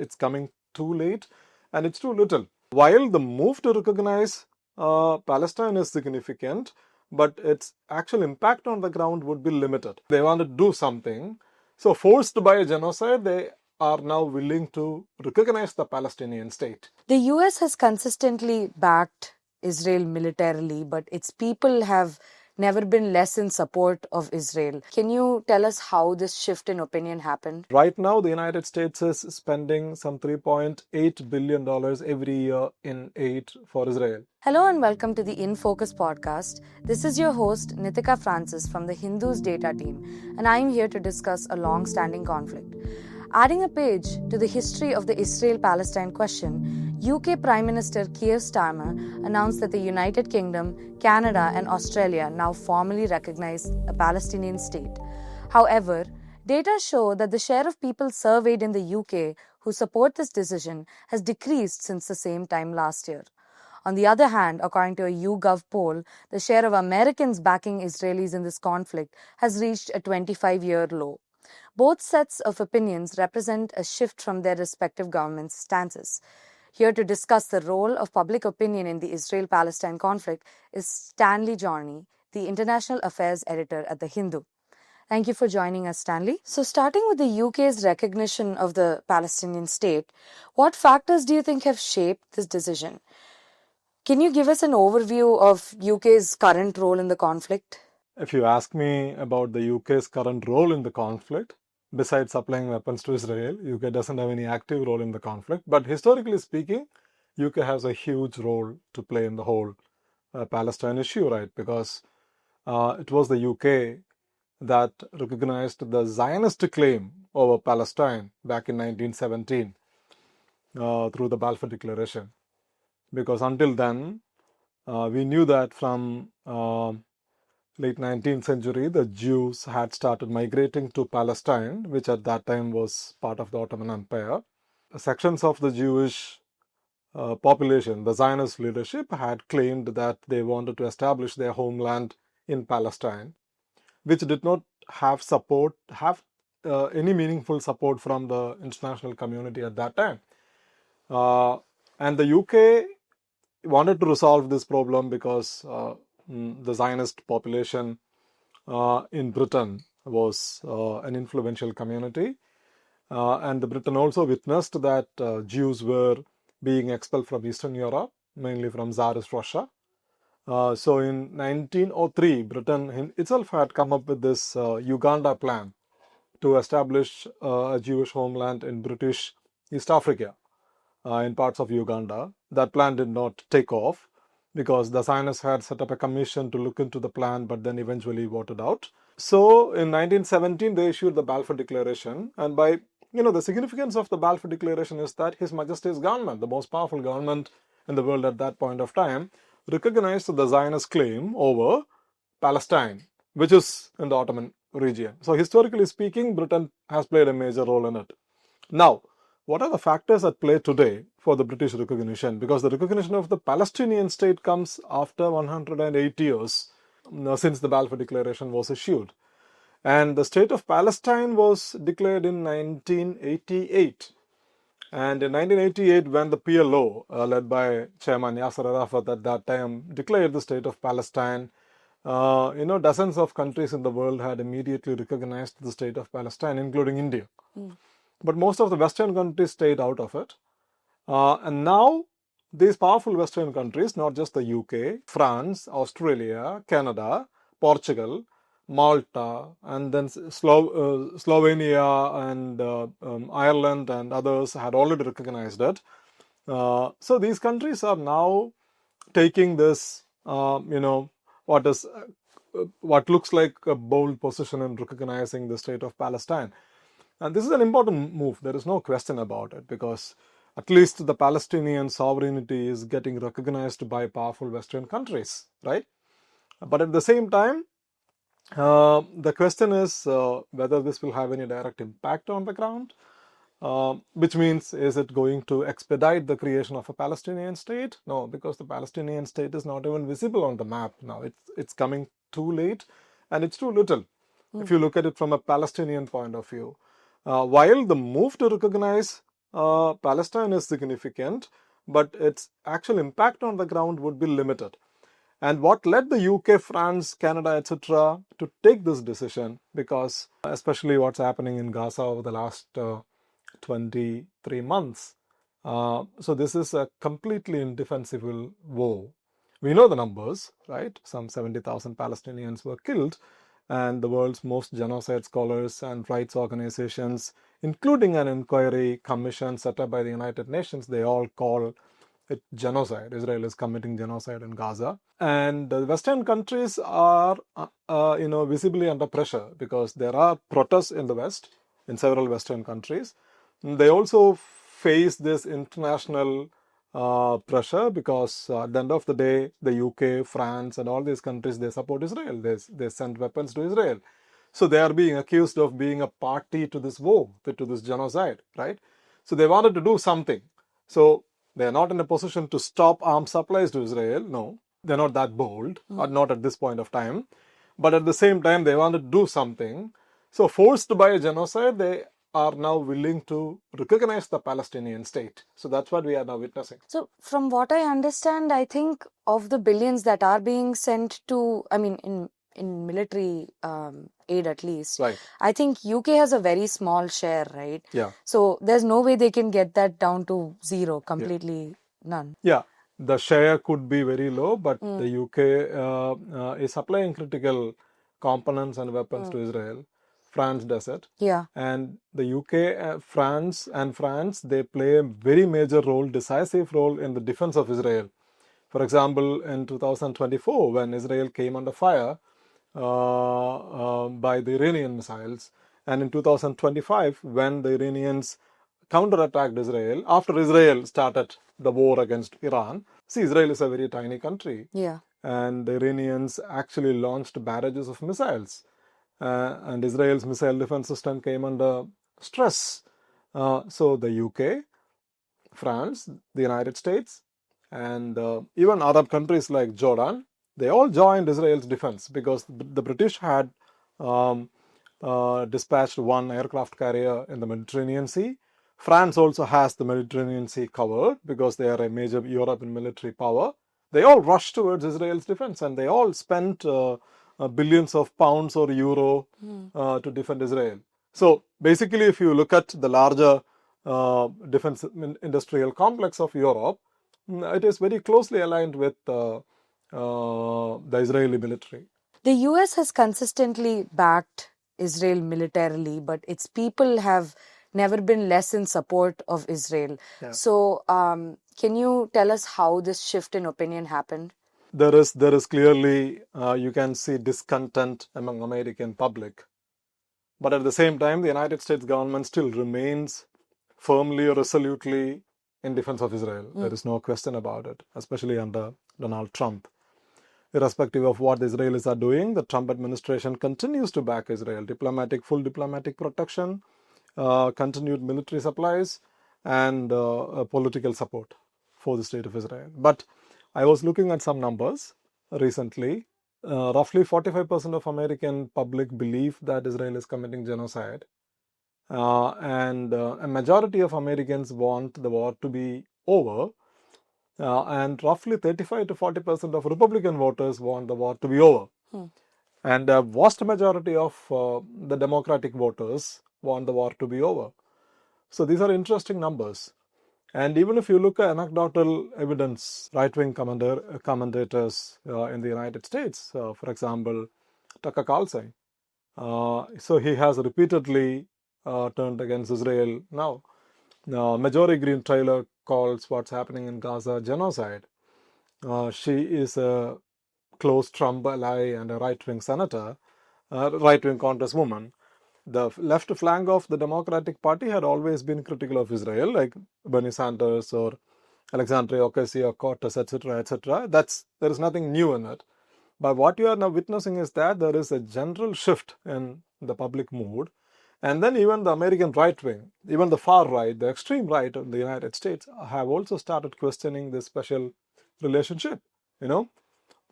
it's coming too late and it's too little. While the move to recognize Palestine is significant, but its actual impact on the ground would be limited. They want to do something. So forced by a genocide, they are now willing to recognize the Palestinian state. The US has consistently backed Israel militarily, but its people have never been less in support of Israel. Can you tell us how this shift in opinion happened? Right now, the United States is spending some $3.8 billion every year in aid for Israel. Hello and welcome to the In Focus podcast. This is your host, Nitika Francis from the Hindus data team, and I'm here to discuss a long-standing conflict. Adding a page to the history of the Israel-Palestine question, UK Prime Minister Keir Starmer announced that the United Kingdom, Canada and Australia now formally recognize a Palestinian state. However, data show that the share of people surveyed in the UK who support this decision has decreased since the same time last year. On the other hand, according to a YouGov poll, the share of Americans backing Israelis in this conflict has reached a 25-year low. Both sets of opinions represent a shift from their respective governments' stances. Here to discuss the role of public opinion in the Israel-Palestine conflict is Stanley Johny, the International Affairs Editor at The Hindu. Thank you for joining us, Stanley. So starting with the UK's recognition of the Palestinian state, what factors do you think have shaped this decision? Can you give us an overview of UK's current role in the conflict? If you ask me about the UK's current role in the conflict, besides supplying weapons to Israel, UK doesn't have any active role in the conflict. But historically speaking, UK has a huge role to play in the whole Palestine issue, right? Because it was the UK that recognized the Zionist claim over Palestine back in 1917 through the Balfour Declaration. Because until then, we knew that from late 19th century, the Jews had started migrating to Palestine, which at that time was part of the Ottoman Empire. Sections of the Jewish population, the Zionist leadership, had claimed that they wanted to establish their homeland in Palestine, which did not have any meaningful support from the international community at that time. And the UK wanted to resolve this problem because the Zionist population in Britain was an influential community. And Britain also witnessed that Jews were being expelled from Eastern Europe, mainly from Tsarist Russia. So in 1903, Britain itself had come up with this Uganda plan to establish a Jewish homeland in British East Africa, in parts of Uganda. That plan did not take off because the Zionists had set up a commission to look into the plan, but then eventually voted out. So in 1917, they issued the Balfour Declaration. And the significance of the Balfour Declaration is that His Majesty's government, the most powerful government in the world at that point of time, recognized the Zionist claim over Palestine, which is in the Ottoman region. So historically speaking, Britain has played a major role in it. Now, what are the factors at play today for the British recognition? Because the recognition of the Palestinian state comes after 108 years since the Balfour Declaration was issued. And the state of Palestine was declared in 1988. And in 1988, when the PLO, led by Chairman Yasser Arafat at that time, declared the state of Palestine, dozens of countries in the world had immediately recognized the state of Palestine, including India. But most of the Western countries stayed out of it. And now, these powerful Western countries, not just the UK, France, Australia, Canada, Portugal, Malta, and then Slovenia and Ireland and others had already recognized it. So these countries are now taking this, what looks like a bold position in recognizing the state of Palestine. And this is an important move. There is no question about it, because at least the Palestinian sovereignty is getting recognized by powerful Western countries, right? But at the same time, the question is whether this will have any direct impact on the ground, which means, is it going to expedite the creation of a Palestinian state? No, because the Palestinian state is not even visible on the map now. It's coming too late and it's too little. If you look at it from a Palestinian point of view. While the move to recognize Palestine is significant, but its actual impact on the ground would be limited. And what led the UK, France, Canada, etc. to take this decision, because especially what's happening in Gaza over the last 23 months. So this is a completely indefensible war. We know the numbers, right? Some 70,000 Palestinians were killed, and the world's most genocide scholars and rights organizations, including an inquiry commission set up by the United Nations, they all call it genocide. Israel is committing genocide in Gaza. And the Western countries are, visibly under pressure because there are protests in the West, in several Western countries. They also face this international pressure because at the end of the day, the UK, France, and all these countries, they support Israel. They send weapons to Israel. So they are being accused of being a party to this war, to this genocide, right? So they wanted to do something. So they are not in a position to stop arms supplies to Israel. No, they're not that bold, or not at this point of time. But at the same time, they wanted to do something. So forced by a genocide, they are now willing to recognize the Palestinian state. So that's what we are now witnessing. So from what I understand, I think of the billions that are being sent to, in military aid at least, Right. I think UK has a very small share, right? Yeah. So there's no way they can get that down to zero, completely none. Yeah, the share could be very low, but the UK is supplying critical components and weapons to Israel. France does it. Yeah. And the UK, France, they play a very major role, decisive role in the defense of Israel. For example, in 2024, when Israel came under fire by the Iranian missiles, and in 2025, when the Iranians counterattacked Israel, after Israel started the war against Iran. See, Israel is a very tiny country. Yeah. And the Iranians actually launched barrages of missiles. And Israel's missile defense system came under stress. So the UK, France, the United States, and even Arab countries like Jordan, they all joined Israel's defense because the British had dispatched one aircraft carrier in the Mediterranean Sea. France also has the Mediterranean Sea covered because they are a major European military power. They all rushed towards Israel's defense and they all spent billions of pounds or euro to defend Israel. So basically, if you look at the larger defense industrial complex of Europe, it is very closely aligned with the Israeli military. The US has consistently backed Israel militarily, but its people have never been less in support of Israel. Yeah. So, can you tell us how this shift in opinion happened? There is clearly, you can see discontent among American public. But at the same time, the United States government still remains firmly or resolutely in defense of Israel. There is no question about it, especially under Donald Trump. Irrespective of what the Israelis are doing, the Trump administration continues to back Israel. Full diplomatic protection, continued military supplies, and political support for the state of Israel. But I was looking at some numbers recently. Roughly 45% of American public believe that Israel is committing genocide. And a majority of Americans want the war to be over. And roughly 35 to 40% of Republican voters want the war to be over. And a vast majority of the Democratic voters want the war to be over. So these are interesting numbers. And even if you look at anecdotal evidence, right-wing commentators in the United States, for example, Tucker Carlson, so he has repeatedly turned against Israel now. Marjorie Greene Taylor calls what's happening in Gaza genocide. She is a close Trump ally and a right-wing senator, right-wing congresswoman. The left flank of the Democratic Party had always been critical of Israel, like Bernie Sanders or Alexandria Ocasio-Cortez, etc., etc. There is nothing new in it. But what you are now witnessing is that there is a general shift in the public mood. And then even the American right wing, even the far right, the extreme right of the United States have also started questioning this special relationship,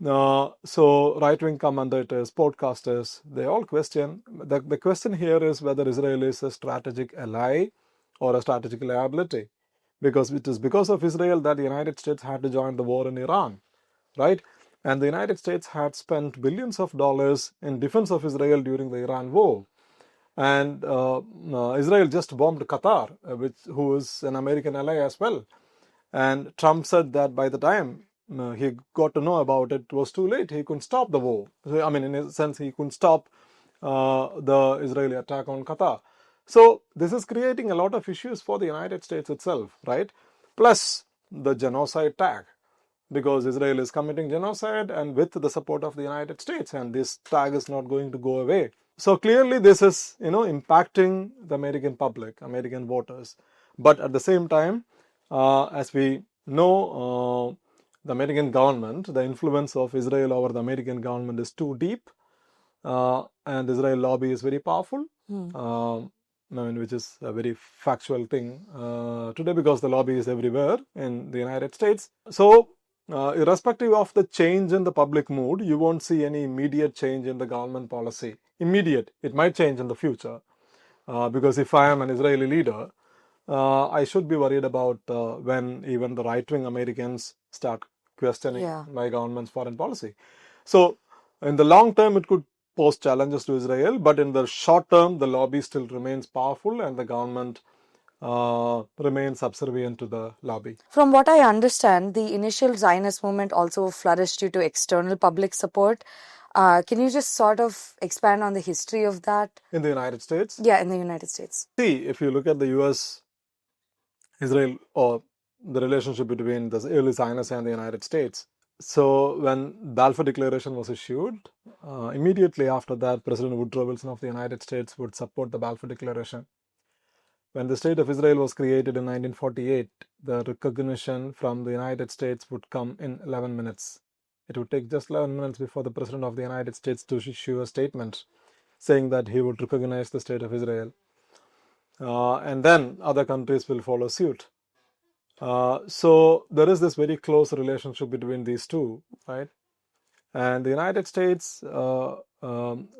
So right-wing commentators, podcasters, they all question. The question here is whether Israel is a strategic ally or a strategic liability, because it is because of Israel that the United States had to join the war in Iran, right? And the United States had spent billions of dollars in defense of Israel during the Iran war. And Israel just bombed Qatar, who is an American ally as well. And Trump said that by the time he got to know about it, it was too late. He couldn't stop the war. So, I mean, in a sense, he couldn't stop the Israeli attack on Qatar. So this is creating a lot of issues for the United States itself, right? Plus the genocide tag, because Israel is committing genocide and with the support of the United States, and this tag is not going to go away. So clearly this is, impacting the American public, American voters. But at the same time, as we know, the American government, the influence of Israel over the American government is too deep, and Israel lobby is very powerful, which is a very factual thing today, because the lobby is everywhere in the United States. So irrespective of the change in the public mood, you won't see any immediate change in the government policy. Immediate. It might change in the future. Because if I am an Israeli leader, I should be worried about when even the right-wing Americans start questioning my government's foreign policy. So in the long term, it could pose challenges to Israel, but in the short term, the lobby still remains powerful and the government remains subservient to the lobby. From what I understand, the initial Zionist movement also flourished due to external public support. Can you just sort of expand on the history of that? In the United States? Yeah, in the United States. See, if you look at the US, Israel, or the relationship between the early Zionists and the United States. So when the Balfour Declaration was issued, immediately after that, President Woodrow Wilson of the United States would support the Balfour Declaration. When the State of Israel was created in 1948, the recognition from the United States would come in 11 minutes. It would take just 11 minutes before the President of the United States to issue a statement saying that he would recognize the State of Israel. And then other countries will follow suit. So there is this very close relationship between these two, right? And the United States,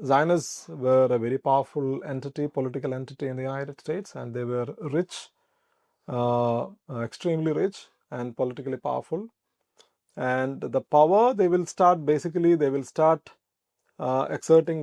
Zionists were a very powerful entity, political entity in the United States, and they were rich, extremely rich and politically powerful. And the power, they will start exerting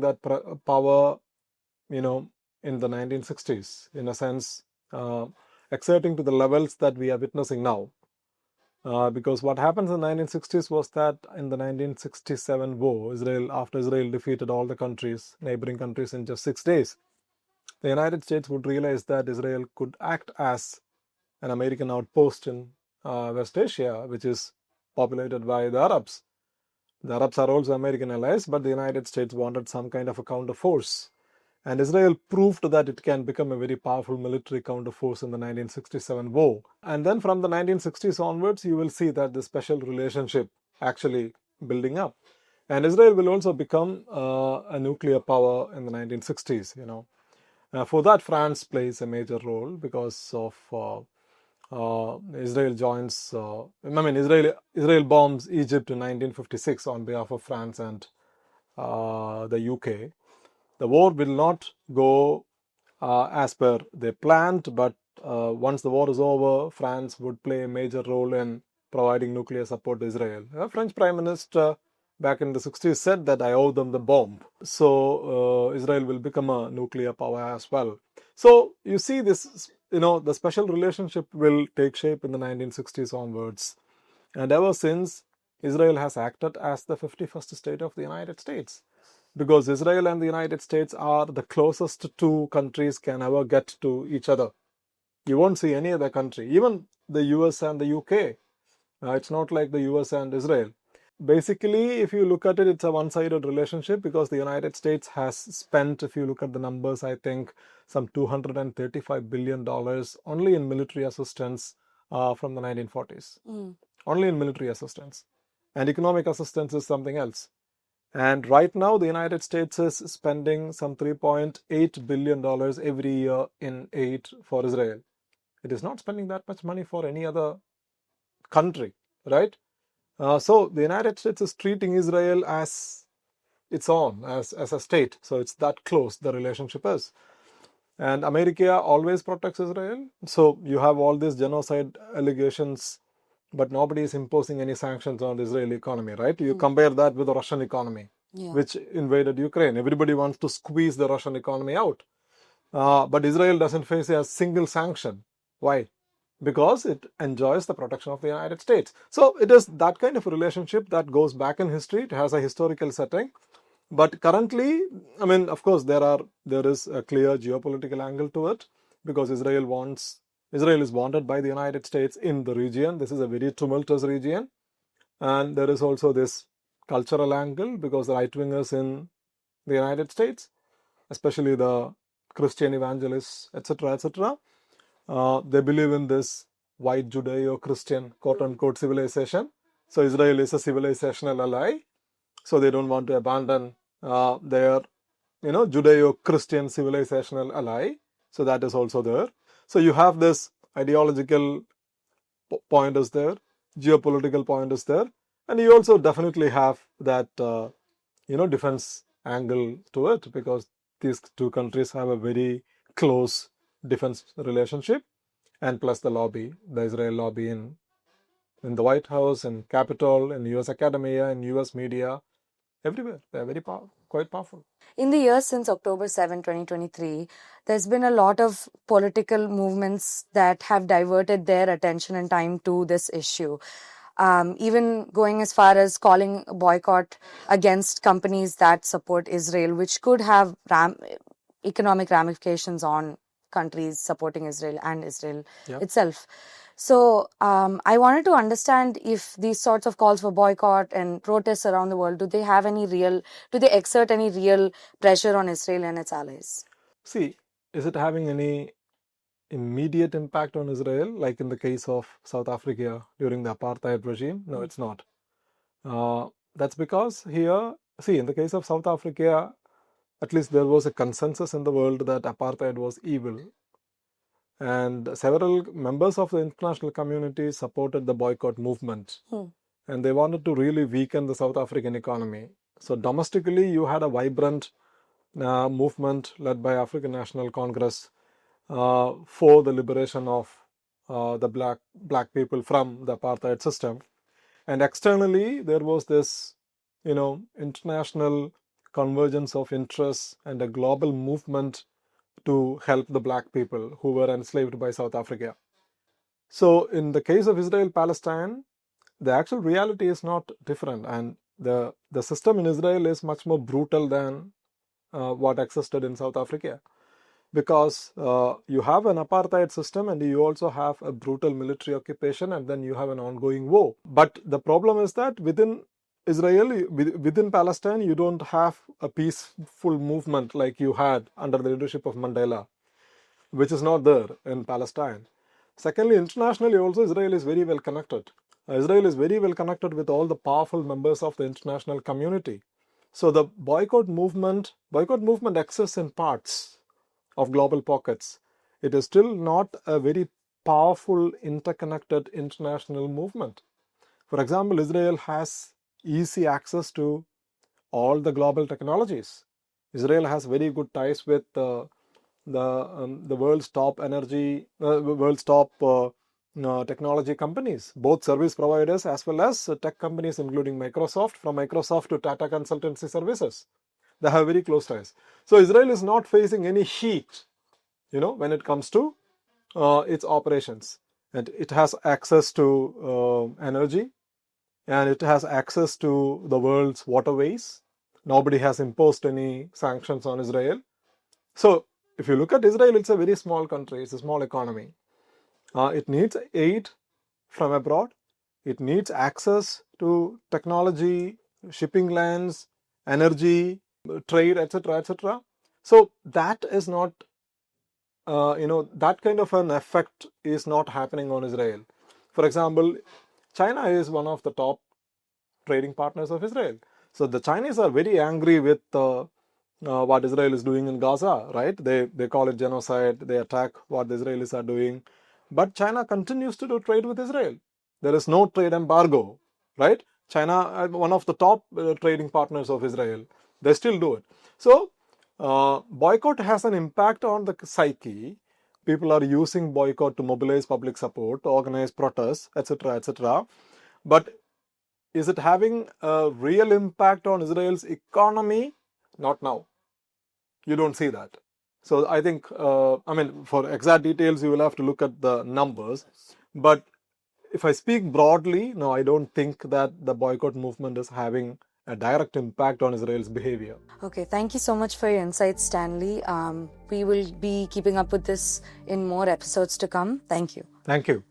that power, in the 1960s, in a sense, exerting to the levels that we are witnessing now. Because what happens in the 1960s was that in the 1967 war, after Israel defeated all the neighboring countries in just 6 days, the United States would realize that Israel could act as an American outpost in West Asia, which is populated by the Arabs. The Arabs are also American allies, but the United States wanted some kind of a counter force. And Israel proved that it can become a very powerful military counterforce in the 1967 war. And then from the 1960s onwards, you will see that the special relationship actually building up. And Israel will also become a nuclear power in the 1960s, For that, France plays a major role because of Israel joins, Israel bombs Egypt in 1956 on behalf of France and the UK. The war will not go as per they planned, but once the war is over, France would play a major role in providing nuclear support to Israel. The French Prime Minister back in the 60s said that I owe them the bomb. So Israel will become a nuclear power as well. So you see this, the special relationship will take shape in the 1960s onwards. And ever since, Israel has acted as the 51st state of the United States. Because Israel and the United States are the closest two countries can ever get to each other. You won't see any other country, even the US and the UK. It's not like the US and Israel. Basically, if you look at it, it's a one-sided relationship because the United States has spent, if you look at the numbers, I think some $235 billion only in military assistance from the 1940s. Only in military assistance. And economic assistance is something else. And right now, the United States is spending some $3.8 billion every year in aid for Israel. It is not spending that much money for any other country, right? So the United States is treating Israel as its own, as a state. So it's that close, the relationship is. And America always protects Israel. So you have all these genocide allegations, but nobody is imposing any sanctions on the Israeli economy, right? You compare that with the Russian economy, which invaded Ukraine. Everybody wants to squeeze the Russian economy out. But Israel doesn't face a single sanction. Why? Because it enjoys the protection of the United States. So it is that kind of a relationship that goes back in history. It has a historical setting. But currently, I mean, of course, there is a clear geopolitical angle to it, because Israel is wanted by the United States in the region. This is a very tumultuous region. And there is also this cultural angle, because the right-wingers in the United States, especially the Christian evangelists, etc., they believe in this white Judeo-Christian quote-unquote civilization. So Israel is a civilizational ally. So they don't want to abandon their, Judeo-Christian civilizational ally. So that is also there. So you have this ideological point is there, geopolitical point is there, and you also definitely have that, defense angle to it, because these two countries have a very close defense relationship, and plus the lobby, the Israel lobby in the White House, in Capitol, in US academia, in US media, everywhere. They are very quite powerful. In the years since October 7, 2023, there's been a lot of political movements that have diverted their attention and time to this issue. Even going as far as calling a boycott against companies that support Israel, which could have economic ramifications on countries supporting Israel and Israel itself. So I wanted to understand if these sorts of calls for boycott and protests around the world, do they exert any real pressure on Israel and its allies? See, is it having any immediate impact on Israel, like in the case of South Africa during the apartheid regime? No, it's not. That's because here, see, in the case of South Africa, at least there was a consensus in the world that apartheid was evil. And several members of the international community supported the boycott movement. And they wanted to really weaken the South African economy. So domestically, you had a vibrant movement led by African National Congress for the liberation of the black people from the apartheid system. And externally, there was this, international convergence of interests and a global movement to help the black people who were enslaved by South Africa. So in the case of Israel-Palestine, the actual reality is not different, and the system in Israel is much more brutal than what existed in South Africa, because you have an apartheid system and you also have a brutal military occupation, and then you have an ongoing war. But the problem is that within Israel, within Palestine, you don't have a peaceful movement like you had under the leadership of Mandela, which is not there in Palestine. Secondly, internationally also, Israel is very well connected. Israel is very well connected with all the powerful members of the international community. So the boycott movement exists in parts of global pockets. It is still not a very powerful, interconnected international movement. For example, Israel has easy access to all the global technologies. Israel has very good ties with the world's top technology companies, both service providers as well as tech companies, including Microsoft, from Microsoft to Tata Consultancy Services. They have very close ties. So Israel is not facing any heat, when it comes to its operations. And it has access to energy, and it has access to the world's waterways. Nobody has imposed any sanctions on Israel. So if you look at Israel, it's a very small country. It's a small economy. It needs aid from abroad. It needs access to technology, shipping lanes, energy, trade, etc., etc. So that is not, that kind of an effect is not happening on Israel. For example, China is one of the top trading partners of Israel. So the Chinese are very angry with what Israel is doing in Gaza, right? They call it genocide. They attack what the Israelis are doing. But China continues to do trade with Israel. There is no trade embargo, right? China, one of the top trading partners of Israel, they still do it. So Boycott has an impact on the psyche. People are using boycott to mobilize public support, to organize protests, etc., etc. But is it having a real impact on Israel's economy? Not now. You don't see that. So I think, for exact details, you will have to look at the numbers. But if I speak broadly, no, I don't think that the boycott movement is having a direct impact on Israel's behavior. Okay, thank you so much for your insights, Stanley. We will be keeping up with this in more episodes to come. Thank you. Thank you.